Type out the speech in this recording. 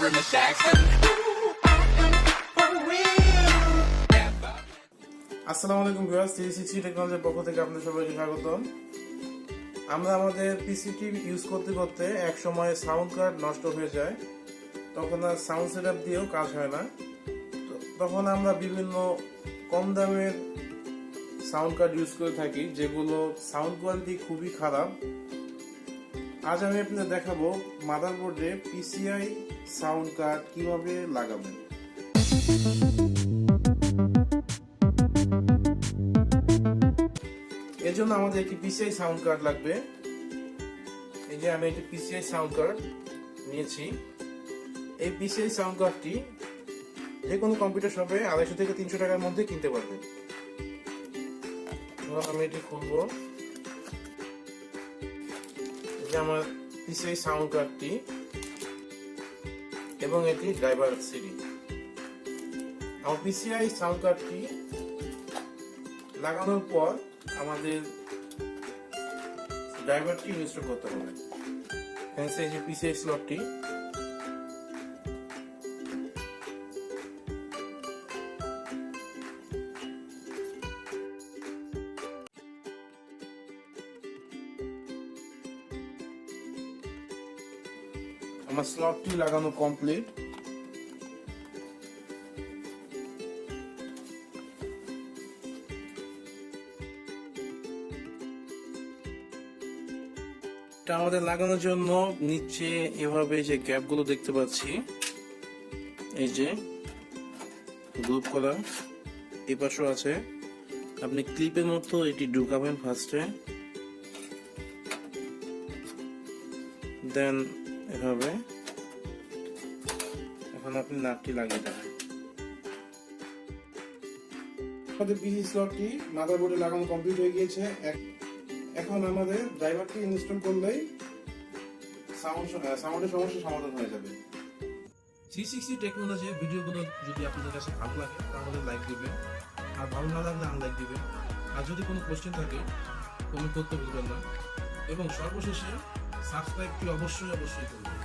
in the Jackson. আসসালামু আলাইকুম viewers, 360 টেকনোলজির পক্ষ থেকে আপনাদের সবাইকে স্বাগতম। আমরা আমাদের পিসিটি ইউজ করতে করতে এক সময় সাউন্ড কার্ড নষ্ট হয়ে যায়, তখন আর সাউন্ড সেটআপ দিয়েও কাজ হয় না। তখন আমরা বিভিন্ন কম দামের সাউন্ড কার্ড ইউজ করে থাকি, যেগুলো সাউন্ড কোয়ালিটি খুবই খারাপ। আজ আমি আপনাদের দেখাবো মাদারবোর্ডে পিসিআই সাউন্ড কার্ড কিভাবে লাগাবেন। এর জন্য আমাদের একটি পিসিআই সাউন্ড কার্ড লাগবে। এই যে আমি একটি পিসিআই সাউন্ড কার্ড নিয়েছি। এই পিসিআই সাউন্ড কার্ডটি যে কোনো কম্পিউটার শপে 250 থেকে 300 টাকার মধ্যে কিনতে পারবেন। আমি এটি খুলবো। এই যে আমার পিসিআই সাউন্ড কার্ডটি এবং এটি ড্রাইভার সিডি। আমার পিসিআই সাউন্ড কার্ডটি লাগানোর পর আমাদের ড্রাইভারটি ইনস্টল করতে হবে। এই যে পিসিআই স্লটটি, আমার স্লটটি লাগানো কমপ্লিট। আমাদের লাগানোর জন্য নিচে এভাবে যে গ্যাপ গুলো দেখতে পাচ্ছি, এই যে গ্রুপ করা এই পাশেও আছে। আপনি ক্লিপের মতো এটি ঢুকাবেন ফার্স্টে, দেন এভাবে এখন আপনি নাটটি লাগিয়ে দেবেন। আমাদের পিসি স্লটটি মাদারবোর্ডে লাগানো কমপ্লিট হয়ে গিয়েছে। এখন আমাদের ড্রাইভারটি ইনস্টল করলেই সাউন্ডের সমস্যা সমাধান হয়ে যাবে। 360 টেকনোলজির ভিডিওগুলো যদি আপনাদের কাছে ভালো লাগে তাহলে লাইক দিবেন, আর ভালো না লাগলে আনলাইক দিবেন। আর যদি কোনো কোশ্চেন থাকে কমেন্ট করতে ভুলবেন না, এবং সর্বশেষে সাবস্ক্রাইবটি অবশ্যই করবেন।